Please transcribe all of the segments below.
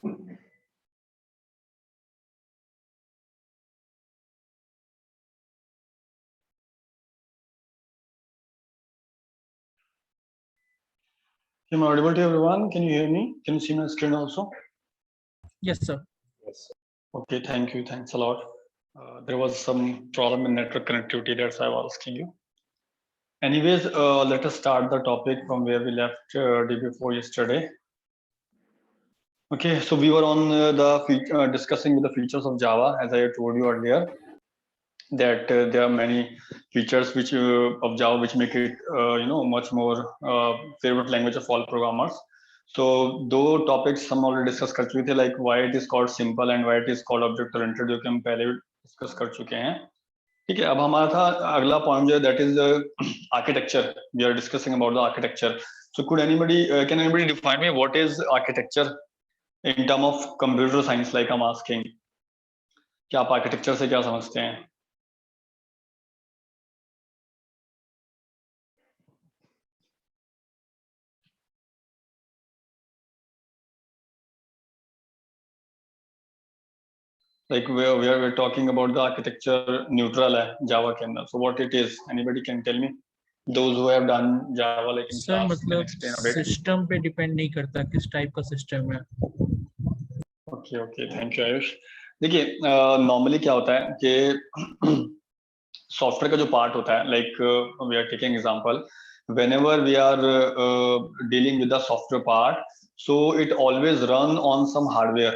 Am I audible to everyone? Can you hear me? Can you see my screen also? Yes, sir. Yes. Okay, thank you. Thanks a lot. There was some problem in network connectivity. That's why I was asking you. Anyways, let us start the topic from where we left day before yesterday. Okay, so we were on discussing with the features of Java, as I told you earlier, that there are many features which of Java which make it much more favorite language of all programmers. So दो topics हम already discuss कर चुके थे, like why it is called simple and why it is called object oriented, जो कि हम पहले discuss कर चुके हैं. ठीक है, अब हमारा था अगला point जो है, that is architecture. We are discussing about the architecture. So could anybody can anybody define me what is architecture in term of computer science, like I'm asking? क्या आप architecture से क्या समझते हैं? Like we're talking about the architecture neutral है Java के अंदर. So what it is? Anybody can tell me? Those who have done Java like in sir class can मतलब explain a bit. सिस्टम पे depend नहीं करता किस type का system है. Okay, thank you Ayush. देखिए नॉर्मली क्या होता है कि सॉफ्टवेयर का जो पार्ट होता है, like we are taking example, whenever we are dealing with the software part, so it always run on some hardware.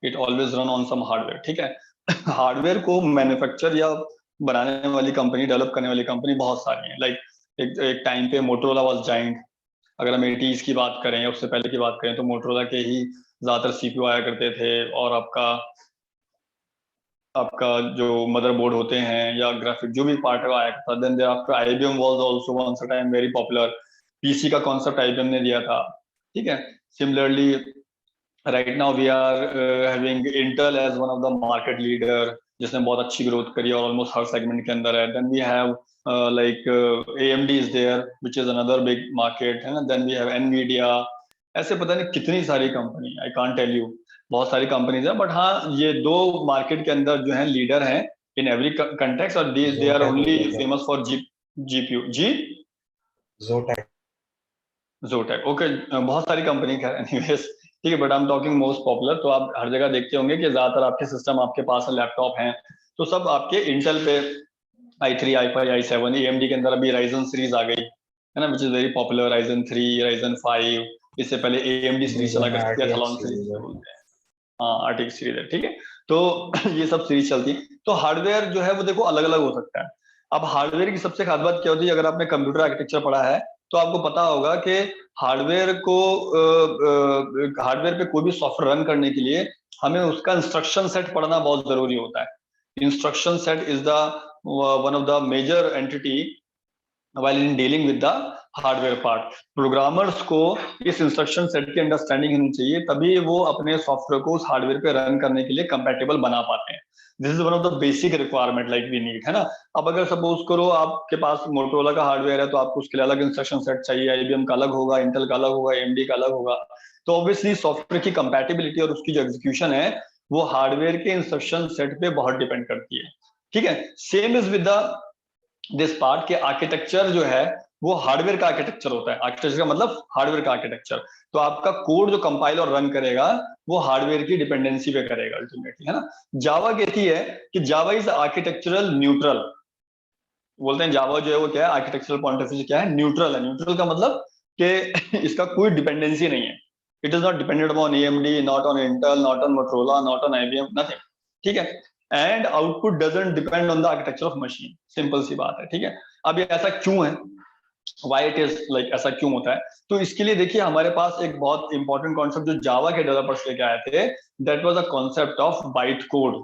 It always run on some hardware. ठीक है. हार्डवेयर को मैन्युफैक्चर या बनाने वाली कंपनी, डेवलप करने वाली कंपनी बहुत सारी है. लाइक एक टाइम पे मोटोरोला वाज जाइंट. अगर हम 80s की बात करें या उससे पहले की बात करें तो मोटोरोला के ही ज्यादातर सीपीयू आया करते थे, और आपका जो मदरबोर्ड होते हैं या ग्राफिक जो भी पार्ट है आया था. Then thereafter IBM was also once a time very popular. PC का कॉन्सेप्ट आईबीएम ने दिया था. ठीक है. Similarly right now we are having Intel as one of the market leader, जिसने बहुत अच्छी ग्रोथ करी और ऑलमोस्ट हर सेगमेंट के अंदर है. Then we have AMD is there which is another big market, है ना. Then we have Nvidia. ऐसे पता नहीं कितनी सारी company, I can't tell you, बहुत सारी कंपनीज है. बट हाँ, ये दो मार्केट के अंदर जो है लीडर हैं इन एवरी कंटेक्स्ट, और they are only famous for GPU. जी Zotac. ओके, बहुत सारी कंपनी है. एनीवेज ठीक है, but I am talking most popular. तो आप हर जगह देखते होंगे कि ज्यादातर आपके सिस्टम आपके पास लैपटॉप हैं तो सब आपके इंटेल पे i3, i5, i7. AMD के अंदर अभी Ryzen सीरीज आ गई है ना, which is very popular. Ryzen 3, Ryzen 5. इससे पहले AMD सीरीज चला करती है, Athlon सीरीज बोलते हैं. हाँ, RTX सीरीज है. ठीक है, तो ये सब सीरीज चलती है. तो हार्डवेयर जो है वो देखो अलग अलग हो सकता है. अब हार्डवेयर की सबसे खास बात क्या होती है, अगर आपने कंप्यूटर आर्किटेक्चर पढ़ा है तो आपको पता होगा कि हार्डवेयर पे कोई भी सॉफ्टवेयर रन करने के लिए हमें उसका इंस्ट्रक्शन सेट पढ़ना बहुत जरूरी होता है. Instruction set is the one of the major entity while in dealing with the hardware part. Programmers को इस इंस्ट्रक्शन सेट की अंडरस्टैंडिंग होनी चाहिए, तभी वो अपने सॉफ्टवेयर को उस हार्डवेयर पे रन करने के लिए कंपैटिबल बना पाते हैं. This is one of the basic requirement like we need, है ना. अब अगर सपोज करो आपके पास मोटोरोला का हार्डवेयर है तो आपको उसके लिए अलग इंस्ट्रक्शन सेट चाहिए. आईबीएम का अलग होगा, इंटेल का अलग होगा, एएमडी का अलग होगा. तो ऑब्वियसली सॉफ्टवेयर की कंपैटिबिलिटी और उसकी जो एग्जीक्यूशन है वो हार्डवेयर के इंस्ट्रक्शन सेट पे बहुत डिपेंड करती है. ठीक है. Same is with the this part के आर्किटेक्चर जो है वो हार्डवेयर का आर्किटेक्चर होता है. आर्किटेक्चर का मतलब हार्डवेयर का आर्किटेक्चर. तो आपका कोड जो कंपाइल और रन करेगा वो हार्डवेयर की डिपेंडेंसी पे करेगा अल्टीमेटली, है ना. जावा कहती है कि जावा इज आर्किटेक्चरल न्यूट्रल. बोलते हैं जावा जो है वो क्या है, आर्किटेक्चरल पॉइंट ऑफ व्यू से क्या है, न्यूट्रल है. न्यूट्रल का मतलब कि इसका कोई डिपेंडेंसी नहीं है. It is not dependent on AMD, not on Intel, not on Motorola, not on IBM, nothing. ठीक है. And output doesn't depend on the architecture of machine. Simple सी बात है. ठीक है. अब ये ऐसा क्यों है, वाई इट इज लाइक ऐसा क्यों होता है, तो इसके लिए देखिए हमारे पास एक बहुत इंपॉर्टेंट कॉन्सेप्ट जो जावा के डेवलपर्स लेके आए थे, that was a concept of byte code.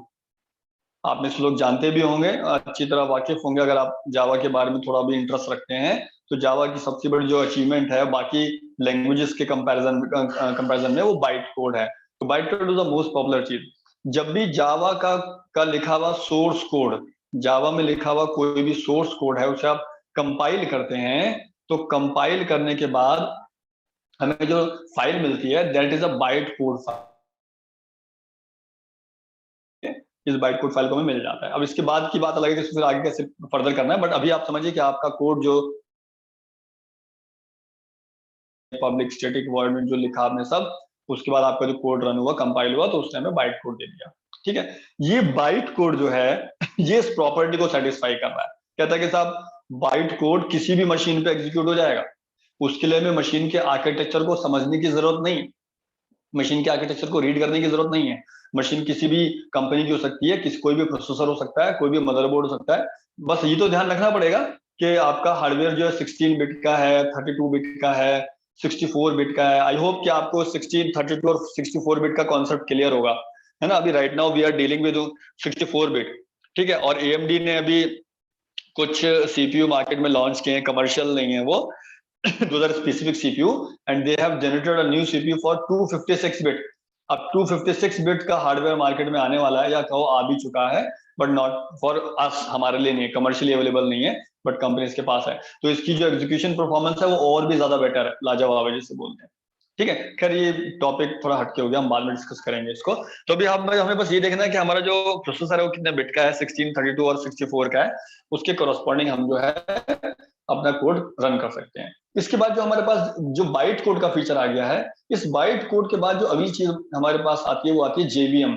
आप में से लोग जानते भी होंगे, अच्छी तरह वाकिफ होंगे अगर आप जावा के बारे में थोड़ा भी इंटरेस्ट रखते हैं. तो जावा की सबसे बड़ी जो अचीवमेंट है बाकी लैंग्वेजेस के कंपैरिजन में वो बाइट कोड है. तो byte code is the most popular चीज. जब भी जावा का लिखा हुआ सोर्स कोड, जावा में लिखा हुआ कोई भी सोर्स कोड है उसे आप कंपाइल करते हैं तो कंपाइल करने के बाद हमें जो फाइल मिलती है that is a byte code file. इस बाइट कोड फाइल को हमें मिल जाता है। अब इसके बाद की बात अलग है कि फिर आगे कैसे फर्दर करना है, बट अभी आप समझिए कि आपका कोड जो पब्लिक स्टैटिक वॉइड में जो लिखा आपने सब, उसके बाद आपका जो कोड रन हुआ, कंपाइल हुआ, तो उस टाइम में बाइट कोड दे दिया। ठीक है, ये बाइट कोड जो है ये इस प्रॉपर्टी को सेटिस्फाई कर रहा है। कहता है कि साहब बाइट कोड किसी भी मशीन पे एग्जीक्यूट हो जाएगा, उसके लिए हमें मशीन के आर्किटेक्चर को समझने की जरूरत नहीं, मशीन के आर्किटेक्चर को रीड करने की जरूरत नहीं है। मशीन किसी भी कंपनी की हो सकती है, किसी कोई भी प्रोसेसर हो सकता है, कोई भी मदरबोर्ड हो सकता है। बस ये तो ध्यान रखना पड़ेगा कि आपका हार्डवेयर जो है 16 बिट का है, 32 बिट का है, 64 बिट का है। आई होप कि आपको 16, 32 और 64 बिट का कॉन्सेप्ट क्लियर होगा, है ना। अभी right now we are dealing with 64 bit. ठीक है, और AMD ने अभी कुछ CPU मार्केट में लॉन्च किए हैं, कमर्शियल नहीं है वो those are specific CPU and they have generated a new CPU for 256 bit। अब 256 बिट का हार्डवेयर मार्केट में आने वाला है, या कहो आ भी चुका है, बट नॉट फॉर अस, हमारे लिए नहीं है, कमर्शियली अवेलेबल नहीं है, बट कंपनीज के पास है। तो इसकी जो एग्जीक्यूशन परफॉर्मेंस है वो और भी ज्यादा बेटर है, लाजवाब है जिसे बोलते हैं। ठीक है, खैर ये टॉपिक थोड़ा हटके हो गया, हम बाद में डिस्कस करेंगे इसको। तो अभी हमें बस ये देखना है कि हमारा जो प्रोसेसर है वो कितने बिट का है, 16, 32 और 64 का है, उसके कोरस्पॉन्डिंग हम जो है अपना कोड रन कर सकते हैं। इसके बाद जो हमारे पास जो बाइट कोड का फीचर आ गया है, इस बाइट कोड के बाद जो अगली चीज हमारे पास आती है वो आती है JVM,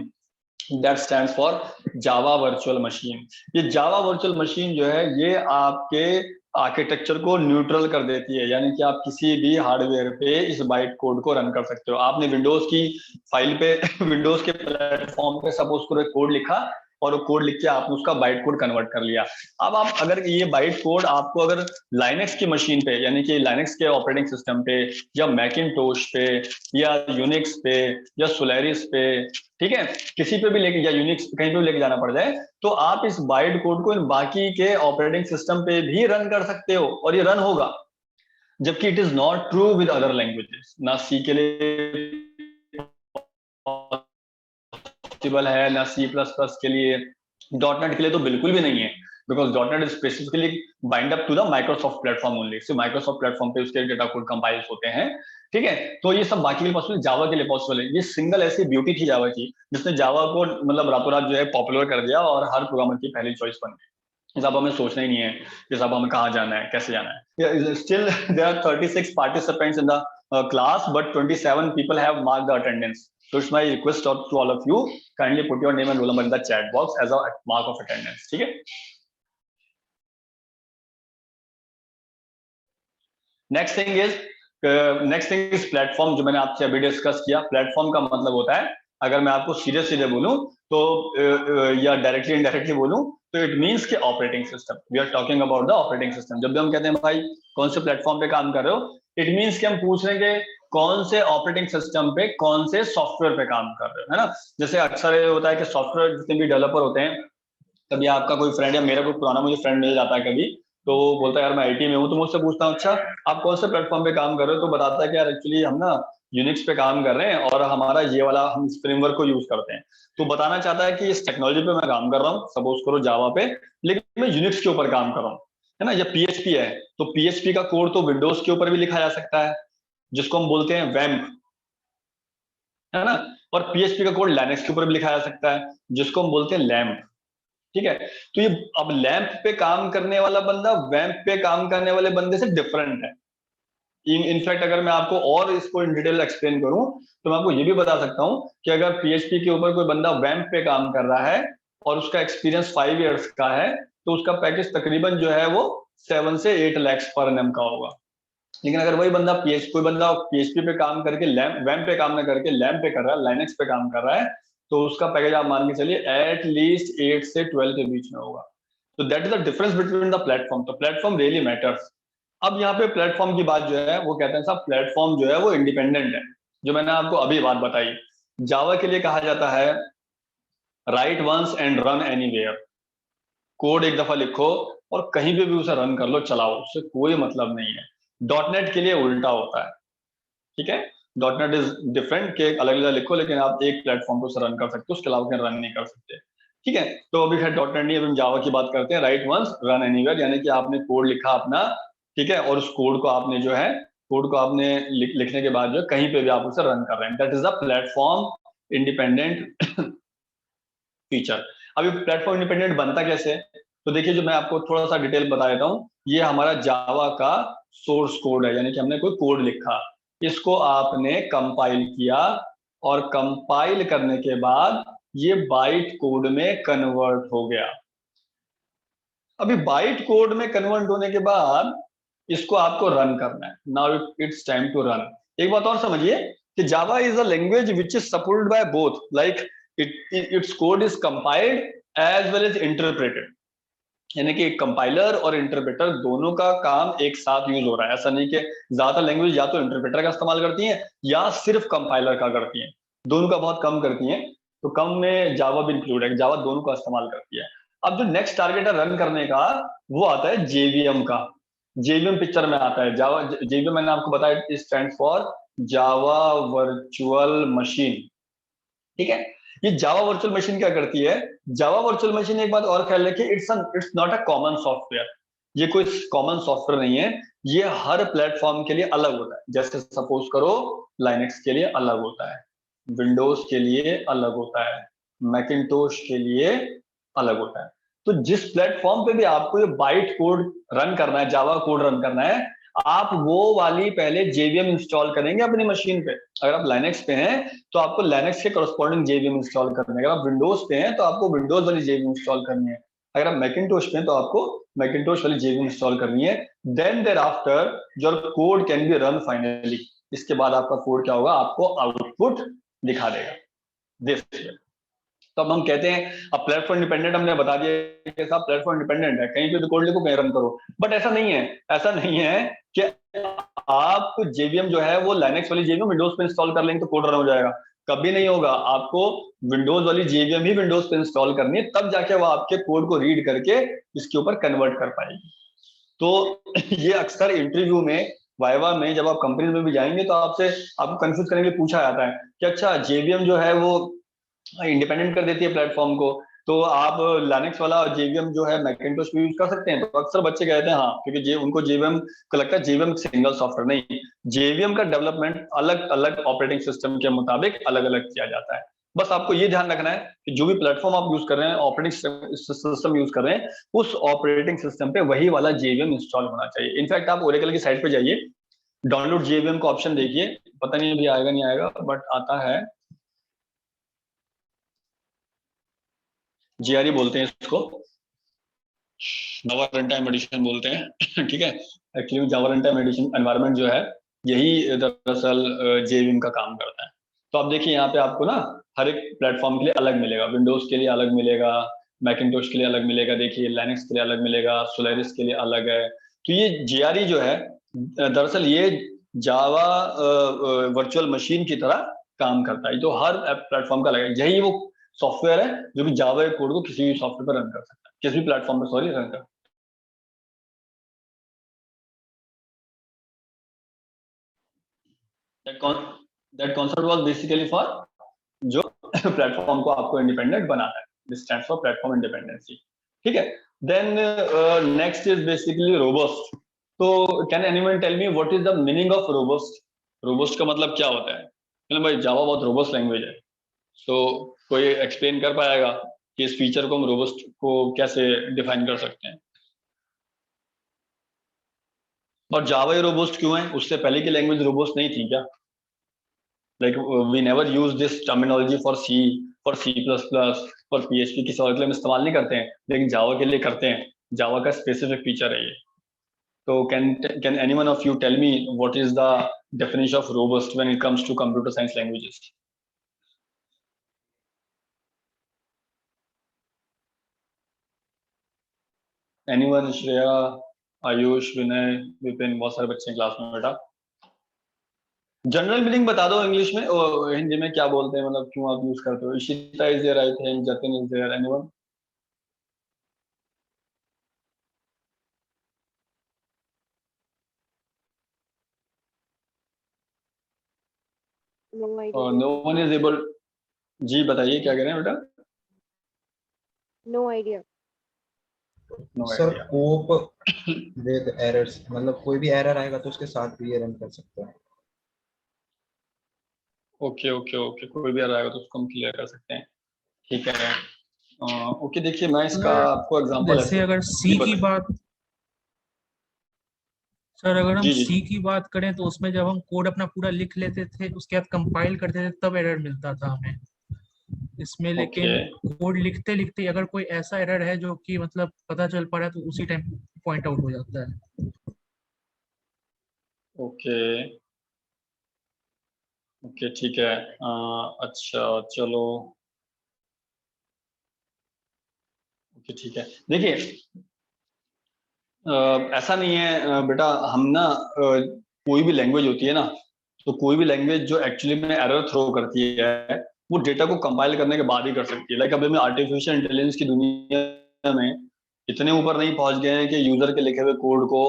that stands for Java virtual machine. ये जावा वर्चुअल मशीन जो है ये आपके आर्किटेक्चर को न्यूट्रल कर देती है, यानी कि आप किसी भी हार्डवेयर पे इस बाइट कोड को रन कर सकते हो। आपने विंडोज की फाइल पे विंडोज के प्लेटफॉर्म पे सपोज करो एक कोड लिखा, और वो कोड लिख के आपने उसका बाइट कोड कन्वर्ट कर लिया। अब आप अगर ये बाइट कोड आपको अगर लाइनेक्स की मशीन पे, यानी कि लाइनेक्स के ऑपरेटिंग सिस्टम पे, या मैकिनटोश पे, या यूनिक्स पे, या सोलेरिस पे, ठीक है, किसी पे भी लेके, या यूनिक्स कहीं पे भी लेके जाना पड़ जाए, तो आप इस बाइट कोड को इन बाकी के ऑपरेटिंग सिस्टम पे भी रन कर सकते हो, और ये रन होगा। जबकि it is not true with other languages, ना सी के लिए पॉसिबल है, ना C++ के लिए, .NET के लिए तो बिल्कुल भी नहीं है, बिकॉज .NEट is specifically bind up to the Microsoft platform only. सिर्फ माइक्रोसॉफ्ट प्लेटफॉर्म पे उसके डेटा कोड कंपाइल्स होते हैं। ठीक है, तो ये सब बाकी के लिए पॉसिबल, जावा के लिए पॉसिबल है। ये सिंगल ऐसी ब्यूटी थी जावा की, जिसने जावा को मतलब रातों रात जो है पॉपुलर कर दिया, और हर प्रोग्रामर की पहली चॉइस बन गई। अब हमें सोचना ही नहीं है कि साहब हमें कहाँ जाना है, कैसे जाना है। Still there are 36 participants in the class, but 27 people have marked the attendance. So it's my request to all of you, kindly put your name and roll number in the chat box as a mark of attendance. ठीक है, next thing is platform, जो मैंने आपसे अभी discuss किया। Platform का मतलब होता है, अगर मैं आपको सीधे सीधे बोलूं तो या डायरेक्टली इनडायरेक्टली बोलूं, तो इट मींस कि operating system. We are talking about the operating system. जब भी हम कहते हैं भाई कौन से प्लेटफॉर्म पे काम कर रहे हो, इट मींस कि हम पूछ रहे हैं कि कौन से ऑपरेटिंग सिस्टम पे, कौन से सॉफ्टवेयर पे काम कर रहे हो, है ना। जैसे अक्सर ये होता है कि सॉफ्टवेयर जितने भी डेवलपर होते हैं, कभी आपका कोई फ्रेंड या मेरा कोई पुराना मुझे फ्रेंड मिल जाता है कभी, तो वो बोलता है यार मैं IT में हूँ, तो मुझसे पूछता हूँ अच्छा आप कौन से प्लेटफॉर्म पे काम कर रहे हो, तो बताता है कि यार एक्चुअली हम ना यूनिक्स पे काम कर रहे हैं, और हमारा ये वाला हम इस फ्रेमवर्क को यूज करते हैं। तो बताना चाहता है कि इस टेक्नोलॉजी पे मैं काम कर रहा हूँ, सपोज करो जावा पे, लेकिन मैं यूनिक्स के ऊपर काम कर रहा हूँ, है ना। या PHP है, तो PHP का कोड तो विंडोज के ऊपर भी लिखा जा सकता है, जिसको हम बोलते हैं वैम्प, है ना। और PHP का कोड लाइनेक्स के ऊपर भी लिखा जा सकता है, जिसको हम बोलते हैं लैम्प। ठीक है, तो ये अब लैंप पे काम करने वाला बंदा वैम्प पे काम करने वाले बंदे से डिफरेंट है। इनफैक्ट अगर मैं आपको और इसको इन डिटेल एक्सप्लेन करूं, तो मैं आपको ये भी बता सकता हूं कि अगर PHP के ऊपर कोई बंदा वैम्प पे काम कर रहा है और उसका एक्सपीरियंस 5 इयर्स का है, तो उसका पैकेज तकरीबन जो है वो 7 से 8 लाख पर एनम का होगा। लेकिन अगर वही बंदा कोई बंदा PHP पे काम करके वैम्प पे काम ना करके लैम्प पे कर रहा है, लाइनेक्स पे काम कर रहा है, तो उसका पैकेज आप मान के चलिए एट लीस्ट 8 से 12 के बीच में होगा। तो that is the difference between the platform. तो प्लेटफॉर्म रियली मैटर्स। अब यहाँ पे प्लेटफॉर्म की बात जो है वो कहते हैं साहब प्लेटफॉर्म जो है वो इंडिपेंडेंट है। जो मैंने आपको अभी बात बताई, जावा के लिए कहा जाता है right once and run anywhere. Code एक दफा लिखो और कहीं पे भी उसे रन कर लो, चलाओ, उससे कोई मतलब नहीं है। .NET के लिए उल्टा होता है। ठीक है, .NEट इज डिफरेंट के अलग अलग लिखो, लेकिन आप एक प्लेटफॉर्म पे उसे रन कर सकते हो, उसके अलावा रन नहीं कर सकते। ठीक है, तो अभी खैर .NEट नहीं, अभी हम जावा की बात करते हैं। राइट वंस रन एनीवेयर, यानी कि आपने कोड लिखा अपना, ठीक है, और उस कोड को आपने जो है कोड को आपने लिखने के बाद जो कहीं पे भी आप उसे रन कर रहे हैं, that is the platform independent feature. अभी प्लेटफॉर्म इंडिपेंडेंट बनता कैसे है? तो देखिए, जो मैं आपको थोड़ा सा डिटेल बता देता हूँ, ये हमारा जावा का सोर्स कोड है, यानी कि हमने कोई कोड लिखा, इसको आपने कंपाइल किया, और कंपाइल करने के बाद ये बाइट कोड में कन्वर्ट हो गया। अभी बाइट कोड में कन्वर्ट होने के बाद इसको आपको रन करना है। Now it's time to run. एक बात और समझिए कि Java is a language which is supported by both, like it's code is compiled as well as interpreted, यानी कि कंपाइलर और इंटरप्रेटर दोनों का काम एक साथ यूज हो रहा है। ऐसा नहीं कि ज्यादा लैंग्वेज या तो इंटरप्रेटर का इस्तेमाल करती हैं या सिर्फ कंपाइलर का करती हैं, दोनों का बहुत कम करती हैं। तो कम में जावा भी इंक्लूड है, जावा दोनों का इस्तेमाल करती है। अब जो नेक्स्ट टारगेट है रन करने का, वो आता है जेवीएम का। जेवीएम पिक्चर में आता है जावा। जेवीएम मैंने आपको बताया, it stand for Java virtual machine. ठीक है, ये जावा वर्चुअल मशीन क्या करती है? जावा वर्चुअल मशीन, एक बात और ख्याल रखिए, it's not a common software. ये कोई कॉमन सॉफ्टवेयर नहीं है, ये हर प्लेटफॉर्म के लिए अलग होता है। जैसे सपोज करो, लाइनेक्स के लिए अलग होता है, विंडोज के लिए अलग होता है, मैकिंटोश के लिए अलग होता है। तो जिस प्लेटफॉर्म पे भी आपको ये बाइट कोड रन करना है, जावा कोड रन करना है, आप वो वाली पहले जेवीएम इंस्टॉल करेंगे अपनी मशीन पे। अगर आप लाइनेक्स पे हैं तो आपको लाइनेक्स के करस्पॉन्डिंग जेवीएम इंस्टॉल करनी है। अगर आप विंडोज पे हैं तो आपको विंडोज वाली जेवीएम इंस्टॉल करनी है। अगर आप मैकिंटोश पे हैं तो आपको मैकिंटोश वाली जेवीएम इंस्टॉल करनी है। Then thereafter your code can be run finally. इसके बाद आपका कोड क्या होगा, आपको आउटपुट दिखा देगा दिस। तो अब हम कहते हैं, अब प्लेटफॉर्म इंडिपेंडेंट हमने बता दिया कि साहब प्लेटफॉर्म इंडिपेंडेंट है, कहीं पे भी कोड लिखो कहीं रन करो। बट ऐसा नहीं है, ऐसा नहीं है कि आप जेवीएम जो है वो लाइनेक्स वाली जेवीएम विंडोज पे इंस्टॉल कर लेंगे तो कोड रन हो जाएगा। कभी नहीं होगा। आपको विंडोज वाली जेवीएम ही विंडोज पे इंस्टॉल करनी है, तब जाके वो आपके कोड को रीड करके इसके ऊपर कन्वर्ट कर पाएगी। तो ये अक्सर इंटरव्यू में, वाइवा में, जब आप कंपनी में भी जाएंगे तो आपको कंफ्यूज करेंगे, पूछा जाता है कि अच्छा जेवीएम जो है वो इंडिपेंडेंट कर देती है प्लेटफॉर्म को, तो आप लिनक्स वाला जेवीएम जो है मैकिंटोश पे यूज कर सकते हैं? तो अक्सर बच्चे कहते हैं हाँ, क्योंकि उनको जेवीएम को लगता है जेवीएम सिंगल सॉफ्टवेयर नहीं, जेवीएम का डेवलपमेंट अलग अलग ऑपरेटिंग सिस्टम के मुताबिक अलग अलग किया जाता है। बस आपको ये ध्यान रखना है कि जो भी प्लेटफॉर्म आप यूज कर रहे हैं, ऑपरेटिंग सिस्टम यूज कर रहे हैं, उस ऑपरेटिंग सिस्टम पे वही वाला जेवीएम इंस्टॉल होना चाहिए। इनफैक्ट आप ओरेकल की साइट पे जाइए, डाउनलोड जेवीएम का ऑप्शन देखिए, पता नहीं अभी आएगा नहीं आएगा, बट आता है, जीआरई बोलते हैं इसको, जावा रन टाइम एडिशन बोलते हैं। ठीक है, एक्चुअली जावा रन टाइम एडिशन एनवायरनमेंट जो है, यही दरअसल जेवीएम का काम करता है। तो आप देखिए यहाँ पे आपको ना हर एक प्लेटफॉर्म के लिए अलग मिलेगा, विंडोज के लिए अलग मिलेगा, मैकिंटोश के लिए अलग मिलेगा, देखिए लाइनेक्स के लिए अलग मिलेगा, सोलारिस के लिए अलग है। तो ये जीआरई जो है, दरअसल ये जावा वर्चुअल मशीन की तरह काम करता है। तो हर प्लेटफॉर्म का अलग है, यही वो सॉफ्टवेयर है जो कि जावा कोड को किसी भी सॉफ्टवेयर पर रन कर सकता है, किसी भी प्लेटफॉर्म पे, सॉरी, रन कर। That concept was basically for जो प्लेटफॉर्म को आपको इंडिपेंडेंट बनाना है, this stands for platform independency. ठीक है, then next is basically robust. तो can anyone tell me what is the meaning of robust? Robust का मतलब क्या होता है? मतलब भाई जावा बहुत रोबस्ट लैंग्वेज है, तो कोई एक्सप्लेन कर पाएगा कि इस फीचर को हम रोबस्ट को कैसे डिफाइन कर सकते हैं? और जावा ही रोबस्ट क्यों है? उससे पहले की लैंग्वेज रोबस्ट नहीं थी क्या? Like we never use this terminology for C, for C plus plus, for PHP, किसी और के लिए हम इस्तेमाल नहीं करते हैं, लेकिन जावा के लिए करते हैं। जावा का स्पेसिफिक फीचर है ये। तो can anyone of you tell me what is the definition of robust when it comes to computer science languages? Anyone? Shreya, Ayush, Vinay, Vipin, बहुत सारे बच्चे हैं क्लास में बेटा। जनरल मीनिंग बता दो इंग्लिश में, हिंदी में क्या बोलते हैं, मतलब क्यों आप यूज करते हो? Ishita is there, I think Jatin is there, anyone? No idea. No one is able. जी बताइए क्या कह रहे हैं बेटा? No idea. No sir idea. Cope with errors, मतलब कोई भी एरर आएगा तो उसके साथ भी ये रन कर सकते हैं। ओके ओके ओके, कोई भी आ रहा है तो उसको हम क्लियर कर सकते हैं। ठीक है, ओके, देखिए मैं इसका अगर- आपको एग्जांपल जैसे ऐसे अगर सी जी की बताइए। बात, सर अगर हम जी जी सी की बात करें तो उसमें जब हम कोड अपना पूरा लिख लेते थे उसके बाद कंपाइल करते थे तब एरर मिलता था हमें इसमें। ओके लेकिन कोड लिखते लिखते अगर कोई ऐसा एरर है जो कि मतलब पता चल पा रहा है तो उसी टाइम पॉइंट आउट हो जाता है। ओके ओके ठीक है। अच्छा चलो, ओके ठीक है। देखिए ऐसा नहीं है बेटा, हम ना कोई भी लैंग्वेज होती है ना, तो कोई भी लैंग्वेज जो एक्चुअली में एरर थ्रो करती है वो डेटा को कंपाइल करने के बाद ही कर सकती है। लाइक अभी हम आर्टिफिशियल इंटेलिजेंस की दुनिया में इतने ऊपर नहीं पहुंच गए हैं कि यूजर के लिखे हुए कोड को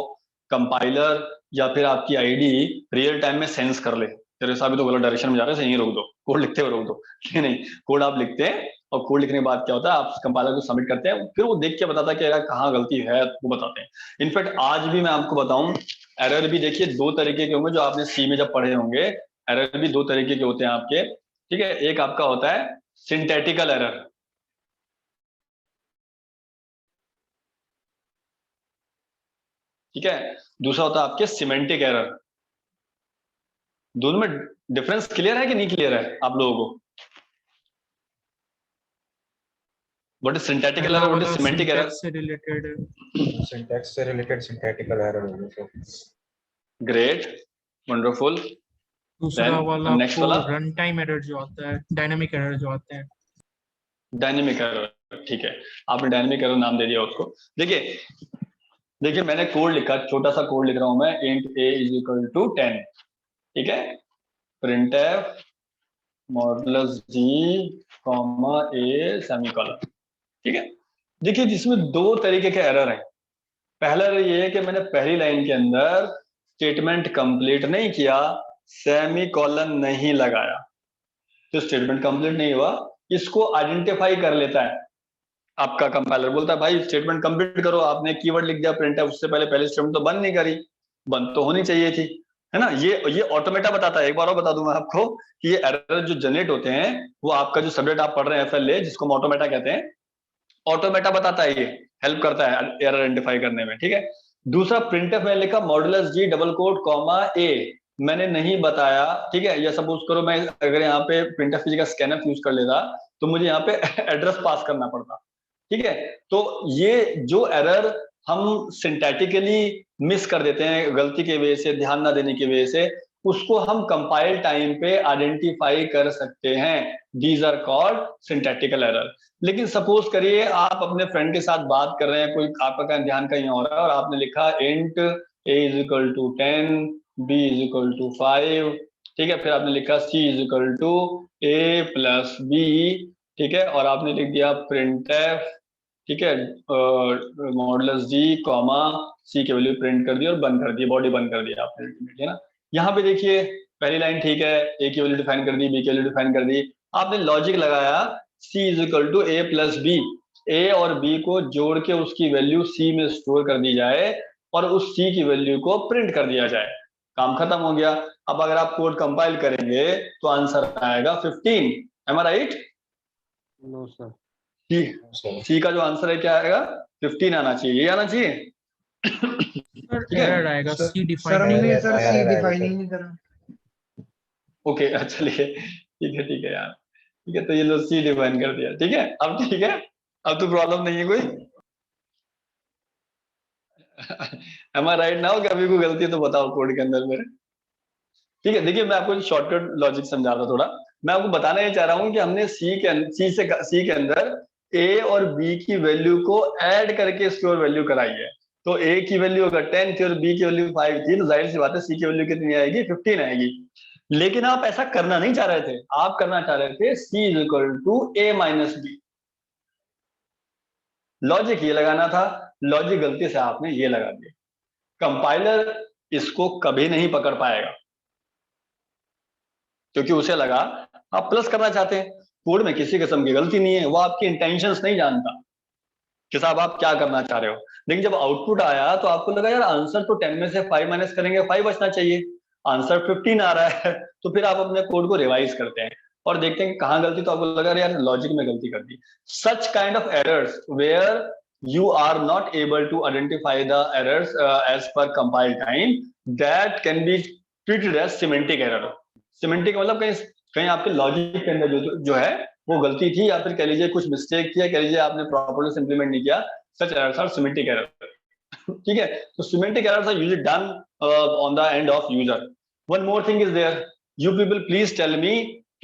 कंपाइलर या फिर आपकी आईडी रियल टाइम में सेंस कर ले, तेरे साहब तो गलत डायरेक्शन में जा रहे हैं, यहीं रोक दो, कोड लिखते हुए रोक दो। नहीं नहीं, कोड आप लिखते हैं और कोड लिखने के बाद क्या होता है, आप कंपाइलर को सबमिट करते हैं, फिर वो देख के बताता है कि यार कहाँ गलती है, वो बताते हैं। इनफैक्ट आज भी मैं आपको बताऊं, एरर भी देखिए दो तरीके के होंगे जो आपने सी में जब पढ़े होंगे। एरर भी दो तरीके के होते हैं आपके, ठीक है। एक आपका होता है सिंथेटिकल एरर, ठीक है। दूसरा होता है आपके सिमेंटिक एरर। दोनों में डिफरेंस क्लियर है कि नहीं क्लियर है आप लोगों को? व्हाट इज सिंथेटिकल पहला एरर, व्हाट इज वाला सिमेंटिक एरर? सिंटैक्स से रिलेटेड है, सिंटैक्स से रिलेटेड सिंथेटिकल एरर होगी फिर। Great, wonderful. देन दूसरा वाला नेक्स्ट आपको वाला रन टाइम एरर जो आता है, डायनामिक एरर जो आते हैं। डायनेमिक एरर, ठीक है। आपने डायनेमिक एरर नाम दे दिया उसको। देखिए देखिए मैंने कोड लिखा, छोटा सा कोड लिख रहा हूं मैं, int a is equal to 10, ठीक है। printf modulus g comma a semicolon, ठीक है। देखिए जिसमें दो तरीके के एरर हैं। पहला एरर ये है कि मैंने पहली लाइन के अंदर स्टेटमेंट कंप्लीट नहीं किया, सेमीकोलन नहीं लगाया, तो स्टेटमेंट कंप्लीट नहीं हुआ। इसको आइडेंटिफाई कर लेता है आपका कंपाइलर, बोलता है भाई स्टेटमेंट कंप्लीट करो, आपने कीवर्ड लिख दिया प्रिंट है, उससे पहले पहले स्टेटमेंट तो बंद नहीं करी, बंद तो होनी चाहिए थी, है ना। ये ऑटोमेटा बताता है। एक बार और बता दूं मैं आपको कि ये एरर जो जनरेट होते हैं वो आपका जो सब्जेक्ट आप पढ़ रहे हैं एफएलए, जिसको हम ऑटोमेटा कहते हैं, ऑटोमेटा बताता है, ये हेल्प करता है एरर आइडेंटिफाई करने में, ठीक है। दूसरा प्रिंटफ में लिखा मॉडुलस जी डबल कोट कॉमा ए, मैंने नहीं बताया, ठीक है। या सपोज करो मैं अगर यहाँ पे प्रिंटफ का स्कैनफ यूज कर लेता तो मुझे यहाँ पे एड्रेस पास करना पड़ता, ठीक है। तो ये जो एरर हम सिंटैटिकली मिस कर देते हैं गलती की वजह से, ध्यान ना देने की वजह से, उसको हम कंपाइल टाइम पे आइडेंटिफाई कर सकते हैं। These are called syntactical error. लेकिन सपोज करिए आप अपने फ्रेंड के साथ बात कर रहे हैं, कोई आपका ध्यान कहीं हो रहा है और आपने लिखा int a is equal to 10, b is equal to 5, ठीक है। फिर आपने लिखा c is equal to a plus b, ठीक है। और आपने लिख दिया printf, ठीक है, मॉडुलस जी कॉमा सी की वैल्यू प्रिंट कर दी और बंद कर दी, बॉडी बंद कर दिया आपने अल्टीमेटली, है ना। यहाँ पे देखिए पहली लाइन ठीक है, ए की वैल्यू डिफाइन कर दी, बी की वैल्यू डिफाइन कर दी, आपने लॉजिक लगाया C is equal to A plus B, A और बी को जोड़ के उसकी वैल्यू सी में स्टोर कर दी जाए और उस सी की वैल्यू को प्रिंट कर दिया जाए, काम खत्म हो गया। अब अगर आप कोड कंपाइल करेंगे तो आंसर आएगा 15, am I right? No sir. C sir C का जो आंसर है क्या आएगा? 15 आना चाहिए, ये आना चाहिए। सर ठीक है, एरर आएगा, सर सी सर डिफाइन नहीं हमने है। सर सी एरर आएगा डिफाइन ही सर। नहीं करा। ओके चलिए ठीक है यार, ठीक है। तो ये लो सी डिफाइन कर दिया, ठीक है। अब ठीक है, अब तो प्रॉब्लम नहीं है कोई। एम आई राइट ना हो कि अभी कोई गलती है तो बताओ कोड के अंदर मेरे, ठीक है। देखिए मैं आपको शॉर्टकट लॉजिक समझा रहा थोड़ा। मैं आपको बताना ये चाह रहा हूँ कि हमने सी के अंदर ए और बी की वैल्यू को ऐड करके इसकी और वैल्यू कराई है। तो ए की वैल्यू अगर 10 थी और बी की वैल्यू 5 थी, तो जाहिर सी बात है सी की वैल्यू कितनी आएगी? 15 आएगी। लेकिन आप ऐसा करना नहीं चाह रहे थे, आप करना चाह रहे थे C is equal to A minus B. Logic ये लगाना था, लॉजिक गलती से आपने ये लगा दिया। कंपाइलर इसको कभी नहीं पकड़ पाएगा क्योंकि उसे लगा आप प्लस करना चाहते हैं। कोड में किसी किस्म की गलती नहीं है, वो आपकी इंटेंशंस नहीं जानता कि साहब आप क्या करना चाह रहे हो। लेकिन जब आउटपुट आया तो आपको लगा यार आंसर तो 10 में से 5 माइनस करेंगे 5 बचना चाहिए, आंसर 15 आ रहा है। तो फिर आप अपने कोड को रिवाइज करते हैं और देखते हैं कि कहाँ गलती, तो आपको लगा यार लॉजिक में गलती कर दी. Such kind of errors where you are not able to identify the errors as per compile time, that can be treated as semantic error. semantic मतलब कहीं कहीं आपके लॉजिक के अंदर जो है वो गलती थी, या फिर कह लीजिए कुछ मिस्टेक थी, या कह लीजिए आपने प्रॉपर्ली इम्प्लीमेंट नहीं किया. Such errors are semantic error. ठीक है, तो semantic errors are usually done on the end of user. One more thing is there. You people please tell me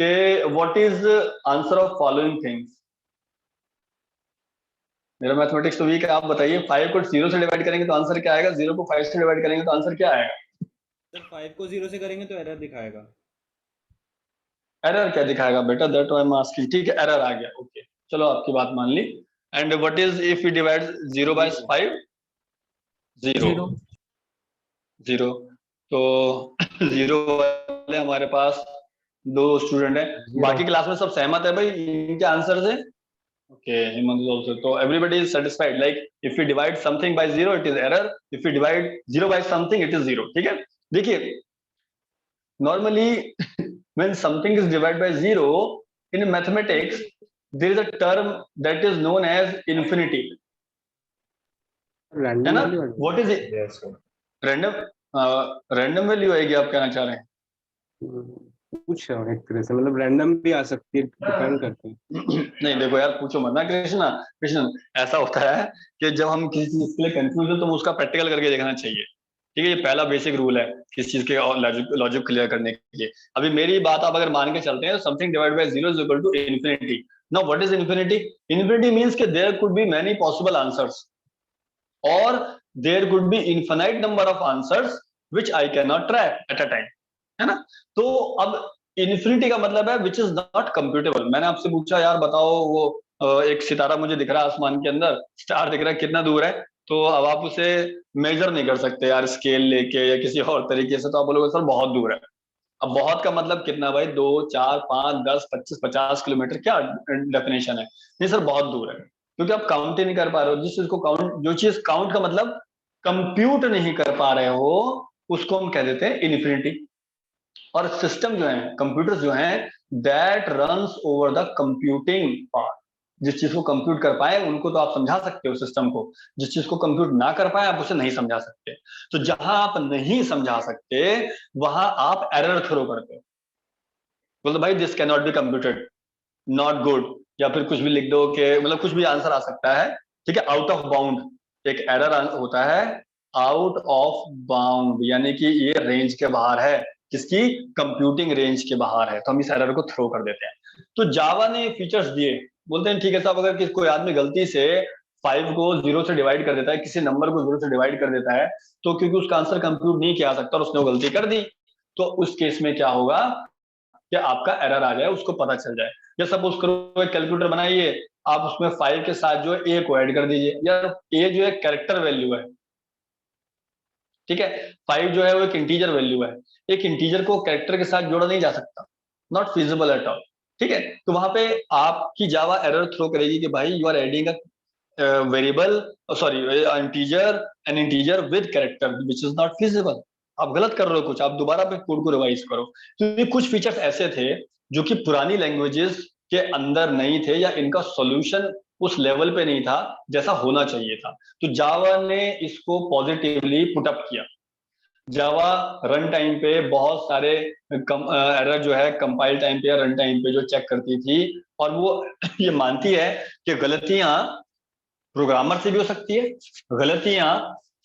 के what is answer of following things. मेरा mathematics तो weak है, आप बताइए. 5 को 0 से डिवाइड करेंगे तो आंसर क्या आएगा? 0 को 5 से डिवाइड करेंगे तो आंसर क्या आएगा? सर 5 को 0 से करेंगे तो एरर दिखाएगा. एरर क्या दिखाएगा बेटा? That I am asking. ठीक है, एरर आ गया. ओके, चलो आपकी बात मान ली. And what is if we divide 0 by 5? 0 0. तो 0 वाले हमारे पास 2 स्टूडेंट हैं. बाकी क्लास में सब सहमत है भाई इनके आंसर से? Okay, Hemant is also. So everybody is satisfied. Like if we divide something by 0, it is error. If we divide 0 by something, it is 0. ठीक है? देखिए, normally when something is divided by 0 in mathematics, there is a term that is known as infinity. है ना? What is it? Yes, sir. Random. Random value आएगी, आप कहना चाह रहे हैं? कुछ एक तरह से मतलब रैंडम भी आ सकती है, डिपेंड करती है. नहीं देखो यार, पूछो मत ना कृष्णा. कृष्ण, ऐसा होता है कि जब हम किसी चीज के लिए कंफ्यूज हो तो उसका प्रैक्टिकल करके देखना चाहिए. ठीक है, ये पहला बेसिक रूल है किसी चीज के लॉजिक क्लियर करने के लिए. अभी मेरी बात आप अगर मान के चलते हैं, something divided by 0 is equal to infinity. Now what is infinity? Infinity means कि there could be many possible answers और there could be infinite number of answers which I can not track at a time. है ना? तो अब infinity का मतलब है which is not computable. मैंने आपसे पूछा यार बताओ वो एक सितारा मुझे दिख रहा है आसमान के अंदर, स्टार दिख रहा है, कितना दूर है? तो अब आप उसे मेजर नहीं कर सकते यार स्केल लेके या किसी और तरीके से, तो आप बोलोगे सर बहुत दूर है. अब बहुत का मतलब कितना भाई? 2 4 5 10 25 50 किलोमीटर? क्या डेफिनेशन है? नहीं सर बहुत दूर है, क्योंकि आप काउंट ही नहीं कर पा रहे हो. जिस चीज को काउंट, जो चीज काउंट का मतलब कंप्यूट नहीं कर पा रहे हो, उसको हम कह देते हैं इन्फिनिटी. और सिस्टम जो है, कंप्यूटर्स जो हैं, that runs over the computing part. जिस चीज को कंप्यूट कर पाए उनको तो आप समझा सकते हो सिस्टम को, जिस चीज को कंप्यूट ना कर पाए आप उसे नहीं समझा सकते. तो जहां आप नहीं समझा सकते वहां आप एरर थ्रो करते हो. बोलो भाई this can not be computed, not good, या फिर कुछ भी लिख दो कि मतलब कुछ भी आंसर आ सकता है. ठीक है, आउट ऑफ बाउंड एक एरर होता है. आउट ऑफ बाउंड यानी कि ये रेंज के बाहर है, किसकी? कंप्यूटिंग रेंज के बाहर है, तो हम इस एरर को थ्रो कर देते हैं. तो जावा ने फीचर्स दिए, बोलते हैं ठीक है साहब, अगर कोई आदमी गलती से 5 को 0 से डिवाइड कर देता है, किसी नंबर को 0 से डिवाइड कर देता है, तो क्योंकि उसका आंसर कंप्यूट नहीं किया जा सकता और उसने वो गलती कर दी, तो उस केस में क्या होगा कि आपका एरर आ जाए, उसको पता चल जाए. या सपोज करो एक कैलकुलेटर बनाइए, आप उसमें 5 के साथ जो है ए को ऐड कर दीजिए. यार ए जो है कैरेक्टर वैल्यू है, ठीक है, 5 जो है वो एक इंटीजर वैल्यू है. एक इंटीजर को कैरेक्टर के साथ जोड़ा नहीं जा सकता, नॉट फिजिबल एट ऑल. ठीक है, तो वहां पे आपकी जावा एरर थ्रो करेगी कि भाई you are adding a variable, sorry integer, an integer with character which is not feasible. आप गलत कर रहे हो कुछ, आप दोबारा पे कोड को रिवाइज करो. तो ये कुछ फीचर्स ऐसे थे जो कि पुरानी लैंग्वेजेस के अंदर नहीं थे, या इनका सॉल्यूशन उस लेवल पे नहीं था जैसा होना चाहिए था. तो जावा ने इसको पॉजिटिवली पुट अप किया. जावा रन टाइम पे बहुत सारे एरर जो है कंपाइल टाइम पे या रन टाइम पे जो चेक करती थी, और वो ये मानती है कि गलतियां प्रोग्रामर से भी हो सकती है, गलतियां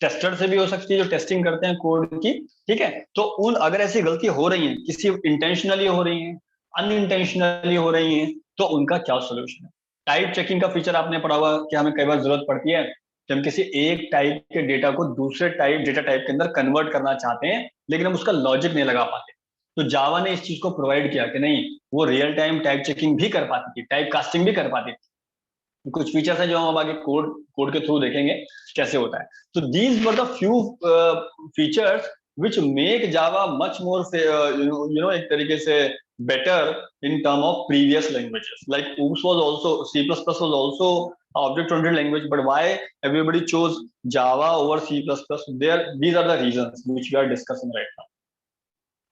टेस्टर से भी हो सकती है जो टेस्टिंग करते हैं कोड की. ठीक है, तो उन अगर ऐसी गलती हो रही है, किसी इंटेंशनली हो रही है, अनइंटेंशनली हो रही है, तो उनका क्या सोल्यूशन है? टाइप चेकिंग का फीचर आपने पढ़ा हुआ कि हमें कई बार जरूरत पड़ती है कि हम किसी एक टाइप के डेटा को दूसरे डेटा टाइप के अंदर कन्वर्ट करना चाहते हैं, लेकिन हम उसका लॉजिक नहीं लगा पाते. तो जावा ने इस चीज को प्रोवाइड किया कि नहीं, वो रियल टाइम टाइप चेकिंग भी कर पाती थी, टाइप कास्टिंग भी कर पाती थी. कुछ फीचर्स हैं जो हम आगे कोड के थ्रू देखेंगे कैसे होता है. तो these were the few features which make Java much more एक तरीके से better in term of previous languages. Like OOPS was also, C++ was also object-oriented language, but why everybody chose Java over C++? These are the reasons which we are discussing right now.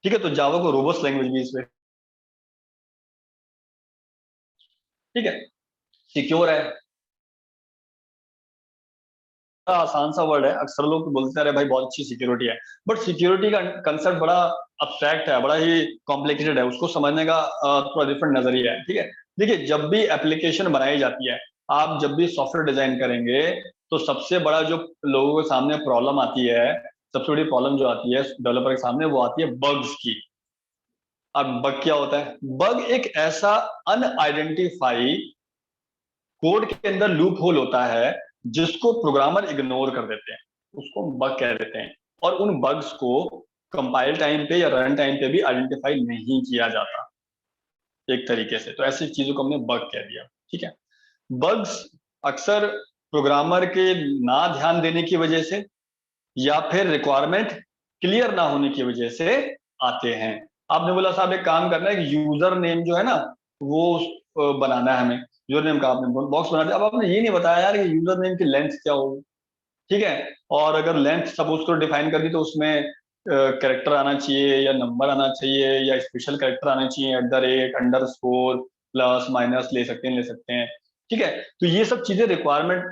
ठीक है, तो Java को robust language भी इसमें ठीक है, secure है, आसान सा वर्ड है, अक्सर लोग बोलते रहे भाई बहुत अच्छी सिक्योरिटी है, बट सिक्योरिटी का कंसेप्ट बड़ा अब्स्ट्रैक्ट है, बड़ा ही कॉम्प्लिकेटेड है, उसको समझने का थोड़ा डिफरेंट नजरिया है। ठीक है, देखिए जब भी एप्लीकेशन बनाई जाती है, आप जब भी सॉफ्टवेयर डिजाइन करेंगे, तो सबसे बड़ा जो लोगों के सामने प्रॉब्लम आती है, सबसे बड़ी प्रॉब्लम जो आती है डेवलपर के सामने, वो आती है बग्स की। अब बग क्या होता है? बग एक ऐसा अनआइडेंटिफाई कोड के अंदर लूप होल होता है जिसको प्रोग्रामर इग्नोर कर देते हैं, उसको बग कह देते हैं, और उन बग्स को कंपाइल टाइम पे या रन टाइम पे भी आइडेंटिफाई नहीं किया जाता एक तरीके से, तो ऐसी चीजों को हमने बग कह दिया। ठीक है, बग्स अक्सर प्रोग्रामर के ना ध्यान देने की वजह से या फिर रिक्वायरमेंट क्लियर ना होने की वजह से आते हैं। आपने बोला साहब एक काम करना है कि यूजर नेम जो है ना वो बनाना है हमें, यूजर नेम का आपने बॉक्स बना दिया, अब आपने ये नहीं बताया यार कि यूजर नेम की लेंथ क्या होगी। ठीक है, और अगर लेंथ सपोज को डिफाइन कर दी तो उसमें कैरेक्टर आना चाहिए या नंबर आना चाहिए या स्पेशल कैरेक्टर आना चाहिए, @ अंडरस्कोर प्लस माइनस ले सकते हैं। ठीक है, तो ये सब चीजें रिक्वायरमेंट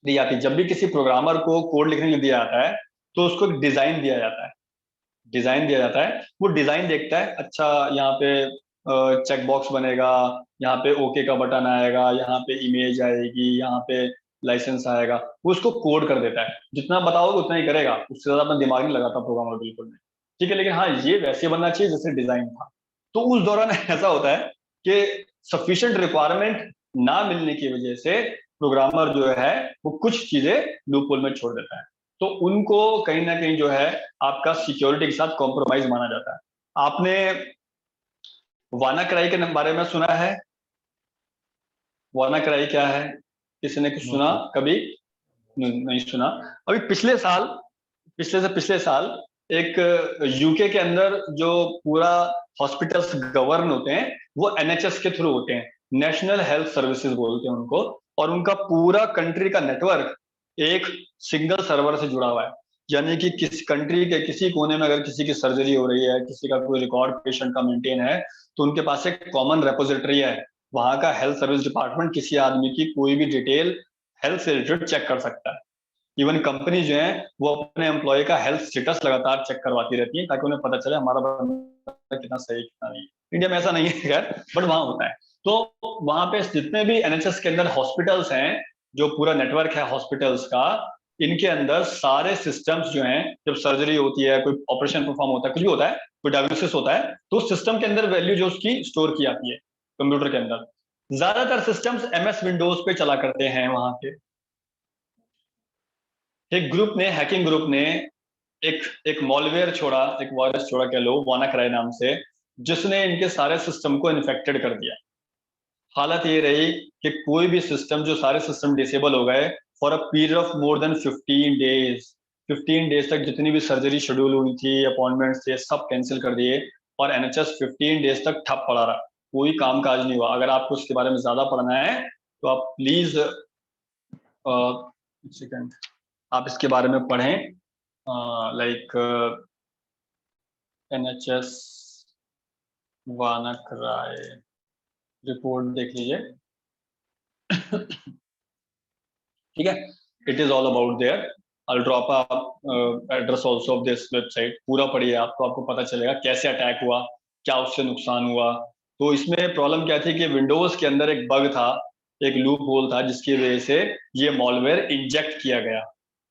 दी जाती है। जब भी किसी प्रोग्रामर को कोड लिखने के लिए दिया जाता है तो उसको एक डिजाइन दिया जाता है, डिजाइन दिया जाता है, वो डिजाइन देखता है, अच्छा यहाँ पे चेक बॉक्स बनेगा, यहाँ पे ओके का बटन आएगा, यहाँ पे इमेज आएगी, यहाँ पे लाइसेंस आएगा, वो उसको कोड कर देता है। जितना बताओगे उतना ही करेगा, उससे ज्यादा अपना दिमाग नहीं लगाता प्रोग्रामर बिल्कुल नहीं। ठीक है, लेकिन हाँ ये वैसे बनना चाहिए जैसे डिजाइन था। तो उस दौरान ऐसा होता है कि सफिशिएंट रिक्वायरमेंट ना मिलने की वजह से प्रोग्रामर जो है वो कुछ चीजें लूप होल में छोड़ देता है, तो उनको कहीं ना कहीं जो है आपका सिक्योरिटी के साथ कॉम्प्रोमाइज माना जाता है। आपने वानाक्राई के बारे में सुना है? वानाक्राई क्या है? किसी ने कुछ सुना कभी? नहीं सुना। अभी पिछले साल एक यूके के अंदर जो पूरा हॉस्पिटल्स गवर्न होते हैं वो एनएचएस के थ्रू होते हैं, नेशनल हेल्थ सर्विसेज बोलते हैं उनको, और उनका पूरा कंट्री का नेटवर्क एक सिंगल सर्वर से जुड़ा हुआ है। यानी कि किस कंट्री के किसी कोने में अगर किसी की सर्जरी हो रही है, किसी का कोई रिकॉर्ड पेशेंट का मेंटेन है, तो उनके पास एक कॉमन रेपोजिटरी है, वहां का हेल्थ सर्विस डिपार्टमेंट किसी आदमी की कोई भी डिटेल हेल्थ से रिलेटेड चेक कर सकता है। इवन कंपनी जो है वो अपने एम्प्लॉय का हेल्थ स्टेटस लगातार चेक करवाती रहती है ताकि उन्हें पता चले हमारा बंदा कितना सही कितना नहीं। इंडिया में ऐसा नहीं है खैर, बट वहां होता है। तो वहां पे जितने भी एनएचएस के अंदर हॉस्पिटल्स हैं, जो पूरा नेटवर्क है हॉस्पिटल्स का, इनके अंदर सारे सिस्टम्स जो हैं, जब सर्जरी होती है, कोई ऑपरेशन परफॉर्म होता है, कुछ भी होता है, कोई डायग्नोसिस होता है, तो सिस्टम के अंदर वैल्यू जो उसकी स्टोर की जाती है कंप्यूटर के अंदर। ज्यादातर सिस्टम्स एमएस विंडोज पे चला करते हैं वहां के। एक ग्रुप ने, हैकिंग ग्रुप ने एक मॉलवेयर छोड़ा, एक वायरस छोड़ा कह लो, वानाक्राई नाम से, जिसने इनके सारे सिस्टम को इन्फेक्टेड कर दिया। हालत ये रही कि कोई भी सिस्टम, जो सारे सिस्टम डिसेबल हो गए for a period of more than 15 days. 15 days तक जितनी भी सर्जरी शेड्यूल हुई थी, अपॉइंटमेंट्स थे, सब कैंसिल कर दिए, और एनएचएस 15 डेज तक ठप पड़ा रहा, कोई काम काज नहीं हुआ। अगर आपको इसके बारे में ज्यादा पढ़ना है तो आप प्लीज सेकंड आप इसके बारे में पढ़ें, लाइक एनएचएस वानाक्राई रिपोर्ट देख लीजिए। ठीक है, it is all about their. I drop address also of this website, पूरा पढ़िए आप, तो आपको पता चलेगा कैसे अटैक हुआ, क्या उससे नुकसान हुआ। तो इसमें प्रॉब्लम क्या थी कि विंडोज के अंदर एक बग था, एक लूप होल था, जिसकी वजह से ये मॉलवेयर इंजेक्ट किया गया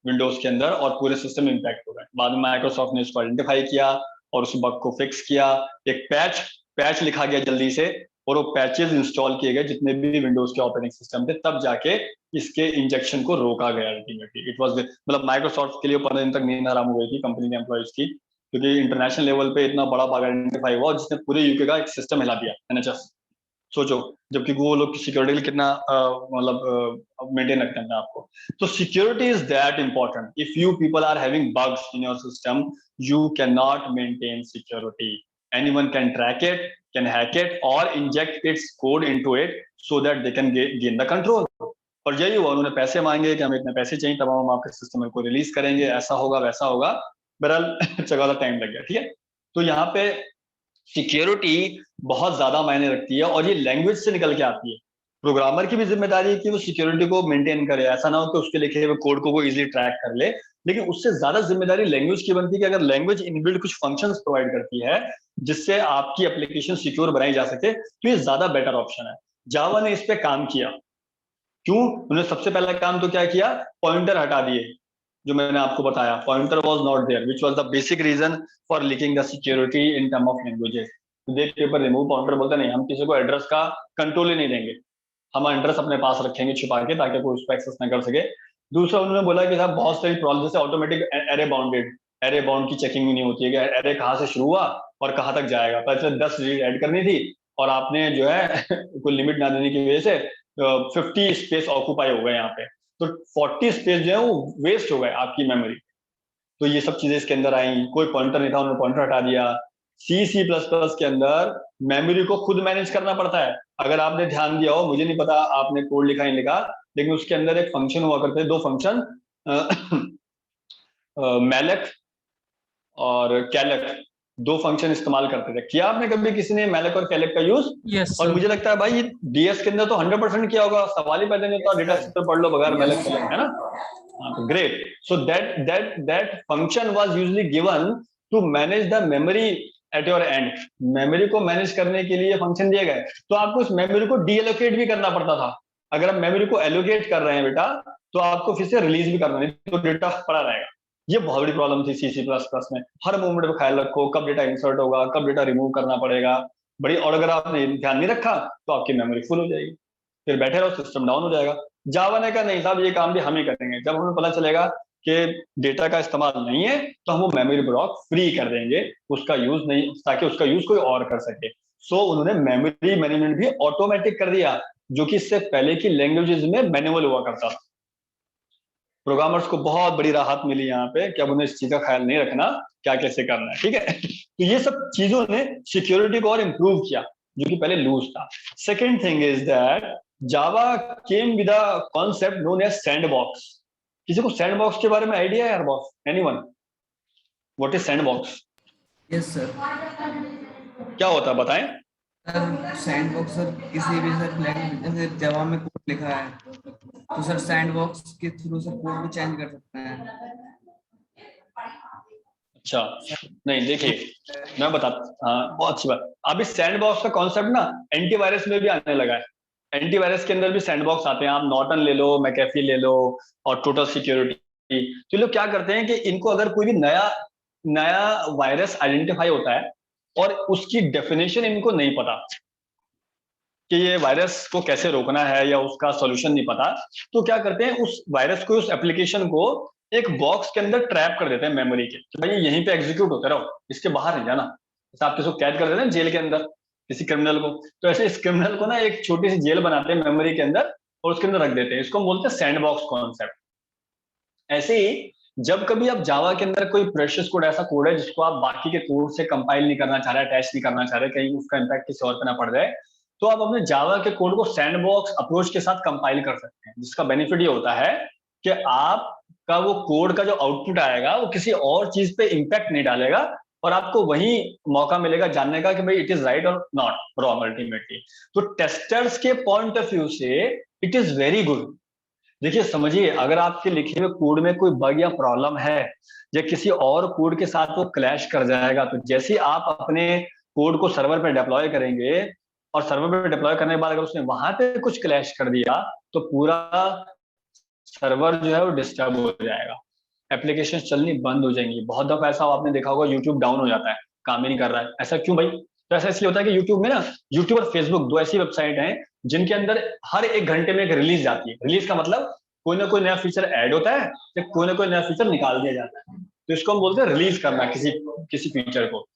विंडोज के अंदर और पूरे सिस्टम इंपैक्ट हो गए। बाद में माइक्रोसॉफ्ट ने इसको आइडेंटिफाई किया और उस बग को फिक्स किया, एक पैच लिखा गया जल्दी से, और वो पैचेस इंस्टॉल किए गए जितने भी विंडोज के ऑपरेटिंग सिस्टम थे, तब जाके इसके इंजेक्शन को रोका गया अल्टीमेटली। इट वाज, मतलब माइक्रोसॉफ्ट के लिए 15 दिन तक नींद हराम हो गई थी कंपनी के एम्प्लॉइज की, क्योंकि इंटरनेशनल लेवल पे इतना बड़ा बग आइडेंटिफाई हुआ जिसने पूरे यूके का एक सिस्टम हिला दिया, एनएचएस। सोचो, जबकि वो लोग सिक्योरिटी के लिए कितना मतलब मेंटेन रखते हैं आपको। तो security is that important. If you people are having bugs in your system, you can not maintain security. Anyone can track it, can hack it और inject its code into it so that they can gain the control. और यही हुआ, उन्होंने पैसे मांगे कि हमें इतने पैसे चाहिए तब हम आपके सिस्टम को रिलीज करेंगे, ऐसा होगा वैसा होगा, बहरहाल जगह टाइम लग गया। ठीक है, तो यहाँ पे सिक्योरिटी बहुत ज्यादा मायने रखती है और ये लैंग्वेज से निकल के आती है। प्रोग्रामर की भी जिम्मेदारी है कि वो सिक्योरिटी को मेंटेन करे, ऐसा ना हो कि उसके लिखे हुए कोड को वो इजीली ट्रैक कर ले। लेकिन उससे ज्यादा जिम्मेदारी लैंग्वेज की बनती है कि अगर लैंग्वेज इनबिल्ट कुछ फंक्शंस प्रोवाइड करती है जिससे आपकी एप्लीकेशन सिक्योर बनाई जा सके, तो ये ज्यादा बेटर ऑप्शन है। जावा ने इस पे काम किया। क्यों? उन्होंने सबसे पहला काम तो क्या किया, पॉइंटर हटा दिए। जो मैंने आपको बताया, pointer was not there which was the basic reason for leaking the security in term of languages. They paper remove pointer बोलते नहीं, हम किसी को एड्रेस का कंट्रोल ही नहीं देंगे, हम एड्रेस अपने पास रखेंगे छुपा के ताकि कोई उस पर एक्सेस ना कर सके। दूसरा उन्होंने बोला कि साहब बहुत सारी प्रॉब्लम, जैसे ऑटोमेटिक एरे बाउंड की चेकिंग भी नहीं होती है कि एरे कहाँ से शुरू हुआ और कहाँ तक जाएगा। पहले 10 डिजिट ऐड करनी थी और आपने जो है कोई लिमिट ना देने की वजह से 50 स्पेस ऑक्यूपाई हो गए यहाँ पे, तो 40 स्पेस जो है वो वेस्ट हो गए आपकी मेमोरी। तो ये सब चीजें इसके अंदर आई। कोई पॉइंटर नहीं था, उन्होंने पॉइंटर हटा दिया। C++ के अंदर मेमोरी को खुद मैनेज करना पड़ता है। अगर आपने ध्यान दिया हो, मुझे नहीं पता आपने कोड लिखा नहीं लिखा, लेकिन उसके अंदर एक फंक्शन हुआ करते हैं, दो फंक्शन, मैलक और कैलक, दो फंक्शन इस्तेमाल करते थे। किया आपने कभी किसी ने मैलक और कैलक का यूज? यस और सर। मुझे लगता है भाई ये डीएस के अंदर तो 100% किया होगा, सवाल ही पैदा नहीं होता, डेटा स्ट्रक्चर पढ़ लो बगैर मैलक कैलक, है ना? Great. So that function was usually given to manage the memory at your end. मेमोरी को मैनेज करने के लिए फंक्शन दिए गए, तो आपको उस मेमोरी को डीएलोकेट भी करना पड़ता था। अगर आप मेमोरी को एलोकेट कर रहे हैं बेटा, तो आपको फिर से रिलीज भी करना, नहीं तो डेटा पड़ा रहेगा। ये बहुत बड़ी प्रॉब्लम थी C++ में। हर मोमेंट पे ख्याल रखो कब डेटा इंसर्ट होगा, कब डेटा रिमूव करना पड़ेगा बड़ी, और अगर आपने ध्यान नहीं रखा तो आपकी मेमोरी फुल हो जाएगी, फिर बैठे रहो सिस्टम डाउन हो जाएगा। जावा ने कहा नहीं साहब ये काम भी हम ही करेंगे। जब हमें पता चलेगा कि डेटा का इस्तेमाल नहीं है तो हम वो मेमोरी ब्लॉक फ्री कर देंगे, उसका यूज नहीं, ताकि उसका यूज कोई और कर सके। सो उन्होंने मेमोरी मैनेजमेंट भी ऑटोमेटिक कर दिया, जो कि इससे पहले की लैंग्वेजेस में मैनुअल हुआ करता था। प्रोग्रामर्स को बहुत बड़ी राहत मिली यहाँ पे कि अब उन्हें इस चीज का ख्याल नहीं रखना क्या कैसे करना है, ठीक है। तो ये सब चीजों ने सिक्योरिटी को और इंप्रूव किया, जो कि पहले लूज था। Second thing is that Java came with a concept known as sandbox. किसी को सैंडबॉक्स के बारे में आइडिया है यार boss? Anyone? What is sandbox? Yes sir. क्या होता है बताएं। सर सैंडबॉक्स सर किसी भी सर लैंग्वेज, जैसे जावा में कोड लिखा है तो सर सैंडबॉक्स के थ्रू सर कोड भी चेंज कर सकते हैं। अच्छा, नहीं देखिए मैं बताता, हाँ बहुत अच्छी बात। अभी सैंडबॉक्स का कॉन्सेप्ट ना एंटीवायरस में भी आने लगा है। एंटीवायरस के अंदर भी सैंडबॉक्स आते हैं, आप नॉर्टन ले लो, मैकेफी ले लो और टोटल सिक्योरिटी। तो लोग क्या करते हैं कि इनको अगर कोई भी नया नया वायरस आइडेंटिफाई होता है और उसकी डेफिनेशन इनको नहीं पता कि ये वायरस को कैसे रोकना है या उसका सॉल्यूशन नहीं पता, तो क्या करते हैं उस वायरस को, उस एप्लीकेशन को एक बॉक्स के अंदर ट्रैप कर देते हैं मेमोरी के, कि भाई यहीं पे एग्जीक्यूट होते रहो, इसके बाहर नहीं जाना। जैसे आप किसी को कैद कर देते हैं जेल के अंदर, किसी क्रिमिनल को, तो ऐसे इस क्रिमिनल को ना एक छोटी सी जेल बनाते हैं मेमोरी के अंदर और उसके अंदर रख देते हैं। इसको हम बोलते हैं सैंडबॉक्स कॉन्सेप्ट। ऐसे ही जब कभी आप जावा के अंदर कोई प्रेशियस कोड, ऐसा कोड है जिसको आप बाकी के कोड से कंपाइल नहीं करना चाह रहे, अटैच नहीं करना चाह रहे, कहीं उसका इंपैक्ट किसी और पे ना पड़ जाए, तो आप अपने जावा के कोड को सैंडबॉक्स अप्रोच के साथ कंपाइल कर सकते हैं, जिसका बेनिफिट ये होता है कि आपका वो कोड का जो आउटपुट आएगा वो किसी और चीज पे इंपैक्ट नहीं डालेगा और आपको वही मौका मिलेगा जानने का कि भाई इट इज राइट और नॉट रॉन्ग अल्टीमेटली। तो टेस्टर्स के पॉइंट ऑफ व्यू से इट इज वेरी गुड। देखिए समझिए, अगर आपके लिखे हुए कोड में कोई बग या प्रॉब्लम है या किसी और कोड के साथ वो क्लैश कर जाएगा, तो जैसे ही आप अपने कोड को सर्वर पे डिप्लॉय करेंगे और सर्वर पे डिप्लॉय करने के बाद अगर उसने वहां पे कुछ क्लैश कर दिया तो पूरा सर्वर जो है वो डिस्टर्ब हो जाएगा, एप्लीकेशन चलनी बंद हो जाएंगी। बहुत दफा ऐसा आपने देखा होगा, यूट्यूब डाउन हो जाता है, काम ही नहीं कर रहा है। ऐसा क्यों भाई? तो ऐसा इसलिए होता है कि यूट्यूब में ना, यूट्यूब और फेसबुक दो ऐसी वेबसाइट हैं जिनके अंदर हर एक घंटे में एक रिलीज आती है। रिलीज का मतलब कोई ना कोई नया फीचर ऐड होता है या कोई ना कोई नया फीचर निकाल दिया जाता है, तो इसको हम बोलते हैं रिलीज करना किसी फीचर को।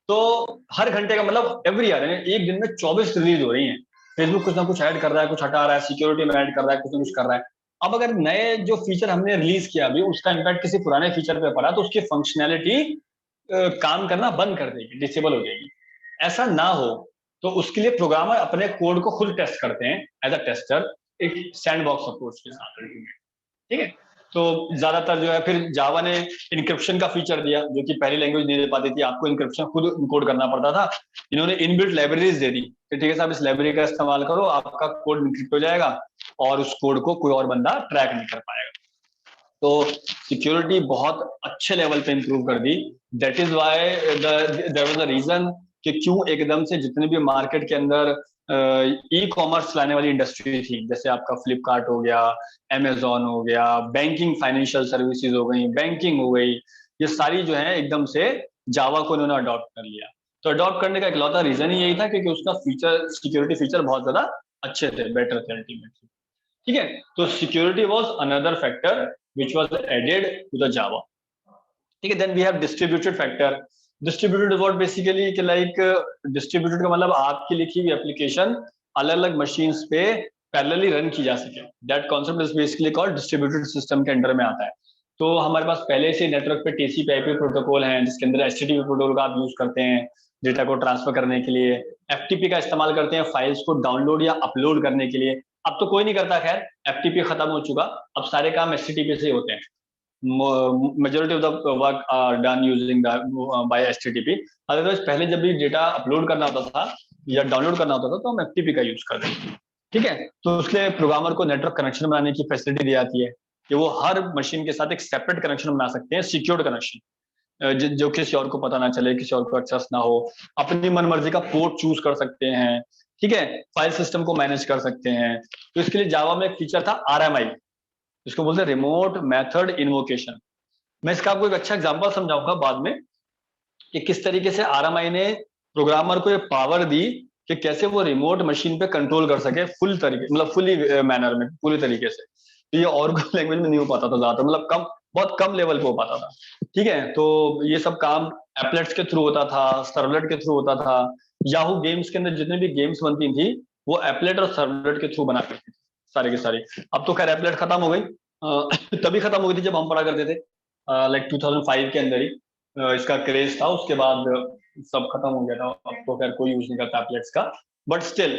तो हर घंटे का मतलब एवरी ईयर, एक दिन में 24 रिलीज हो रही है। फेसबुक कुछ ना कुछ ऐड कर रहा है, कुछ हटा रहा है, सिक्योरिटी में ऐड कर रहा है, कुछ ना कुछ कर रहा है। अब अगर नए जो फीचर हमने रिलीज किया अभी उसका इम्पैक्ट किसी पुराने फीचर पे पड़ा तो उसकी फंक्शनैलिटी काम करना बंद कर देगी, डिसेबल हो जाएगी। ऐसा ना हो तो उसके लिए प्रोग्रामर अपने कोड को खुद टेस्ट करते हैं एज अ टेस्टर, एक सैंडबॉक्स अप्रोच के साथ, ठीक है। तो ज्यादातर जो है फिर जावा ने इनक्रिप्शन का फीचर दिया, जो कि पहली लैंग्वेज नहीं दे पाती थी, आपको इनक्रिप्शन खुद इनकोड करना पड़ता था। इन्होंने इनबिल्ट लाइब्रेरीज दे दी कि ठीक है साहब, इस लाइब्रेरी का इस्तेमाल करो, आपका कोड इनक्रिप्ट हो जाएगा और उस कोड को कोई और बंदा ट्रैक नहीं कर पाएगा। तो सिक्योरिटी बहुत अच्छे लेवल पे इंप्रूव कर दी। That is why there was a reason कि क्यों एकदम से जितने भी मार्केट के अंदर ई कॉमर्स लाने वाली इंडस्ट्री थी, जैसे आपका फ्लिपकार्ट हो गया, अमेजोन हो गया, बैंकिंग फाइनेंशियल सर्विसेज हो गई, बैंकिंग हो गई, ये सारी जो है एकदम से जावा को उन्होंने अडॉप्ट कर लिया। तो अडॉप्ट करने का इकलौता रीजन ही यही था क्योंकि उसका फीचर, सिक्योरिटी फीचर बहुत ज्यादा अच्छे थे, बेटर थे अल्टीमेटली। ठीक है, तो security was another factor which was added to the Java. ठीक है, then we have distributed factor. Distributed word basically कि लाइक डिस्ट्रीब्यूटेड का मतलब आपकी लिखी हुई एप्लीकेशन अलग अलग मशीन्स पे पैरेलली रन की जा सके। That concept is basically called distributed system के अंडर में आता है। तो हमारे पास पहले से नेटवर्क पे TCP/IP प्रोटोकॉल हैं, जिसके अंदर HTTP प्रोटोकॉल का आप यूज करते हैं डेटा को ट्रांसफर करने के लिए, FTP का इस्तेमाल करते हैं फाइल्स को डाउनलोड या अपलोड करने के लिए। अब तो कोई नहीं करता, खैर FTP खत्म हो चुका, अब सारे काम HTTP से ही होते हैं। majority of the work are done using the by HTTP। Otherwise पहले जब भी डेटा अपलोड करना होता था या डाउनलोड करना होता था तो हम FTP का यूज करते हैं। ठीक है, तो उसके प्रोग्रामर को नेटवर्क कनेक्शन बनाने की फैसिलिटी दी जाती है कि वो हर मशीन के साथ एक सेपरेट कनेक्शन बना सकते हैं, सिक्योर्ड कनेक्शन, जो किसी और को पता ना चले, किसी और को एक्सेस ना हो, अपनी मनमर्जी का पोर्ट चूज कर सकते हैं। ठीक है, फाइल सिस्टम को मैनेज कर सकते हैं। तो इसके लिए जावा में एक फीचर था RMI, इसको बोलते हैं रिमोट मेथड इन्वोकेशन। मैं इसका आपको एक अच्छा एग्जांपल समझाऊंगा बाद में कि किस तरीके से RMI ने प्रोग्रामर को ये पावर दी कि कैसे वो रिमोट मशीन पे कंट्रोल कर सके फुल तरीके, मतलब फुली मैनर में, पूरी तरीके से। तो ये और कोई लैंग्वेज में नहीं हो पाता था ज्यादातर, मतलब कम, बहुत कम लेवल पे हो पाता था। ठीक है, तो ये सब काम एप्लेट्स के थ्रू होता था, सर्वलेट के थ्रू होता था। याहू गेम्स के अंदर जितने भी गेम्स बनती थी वो एप्लेट और सर्वलेट के थ्रू बना करती थी सारे के सारे। अब तो खैर एप्लेट खत्म हो गई, तभी खत्म हो गई थी जब हम पढ़ा करते थे, लाइक 2005 के अंदर ही इसका क्रेज था, उसके बाद सब खत्म हो गया था। अब तो खैर कोई यूज नहीं करता एप्लेट्स का, बट स्टिल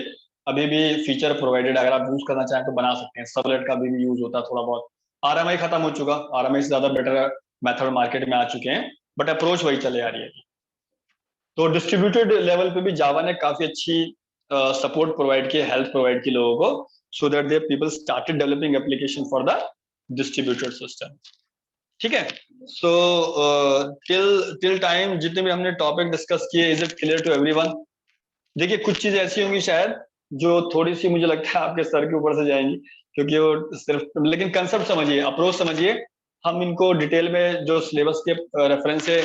अभी भी फीचर प्रोवाइडेड, अगर आप यूज करना चाहें तो बना सकते हैं। सबलेट का भी यूज होता है थोड़ा बहुत। RMI खत्म हो चुका, RMI से ज्यादा बेटर मेथड मार्केट में आ चुके हैं, बट अप्रोच वही चले आ रही है। तो डिस्ट्रीब्यूटेड लेवल पे भी जावा ने काफी अच्छी सपोर्ट प्रोवाइड की, हेल्प प्रोवाइड की लोगों को, so that the people started developing application for the distributed system। ठीक है, so till time जितने भी हमने टॉपिक डिस्कस किए, is it clear to everyone? देखिए कुछ चीजें ऐसी होंगी शायद जो थोड़ी सी मुझे लगता है आपके सर के ऊपर से जाएंगी, क्योंकि वो सिर्फ, लेकिन कंसेप्ट समझिए, अप्रोच समझिए। हम इनको डिटेल में जो सिलेबस के रेफरेंस से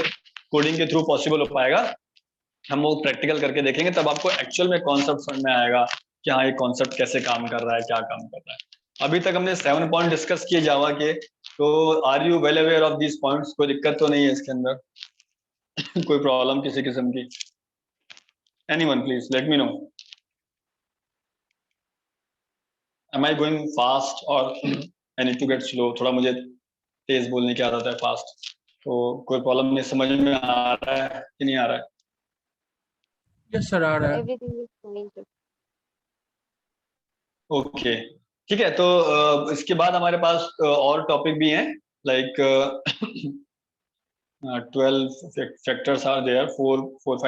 कोडिंग के थ्रू पॉसिबल हो पाएगा, हम वो प्रैक्टिकल करके देखेंगे, तब आपको एक्चुअल में कॉन्सेप्ट समझ में आएगा कि हाँ ये कॉन्सेप्ट कैसे काम कर रहा है, क्या काम कर रहा है। अभी तक हमने 7 पॉइंट डिस्कस किए जावा के, तो are you well aware of these points? कोई दिक्कत तो नहीं है इसके अंदर? कोई प्रॉब्लम किसी किस्म की? Anyone please let me know. Am I going fast और I need to get slow? थोड़ा मुझे तेज बोलने की आदत है, फास्ट। तो कोई प्रॉब्लम नहीं, समझ में आ रहा है कि नहीं आ रहा है? यस सर, आ रहा है। Everything is fine, sir. Okay ठीक है, तो इसके बाद हमारे पास और टॉपिक भी हैं, लाइक 12 फैक्टर्स आर देयर, 4 5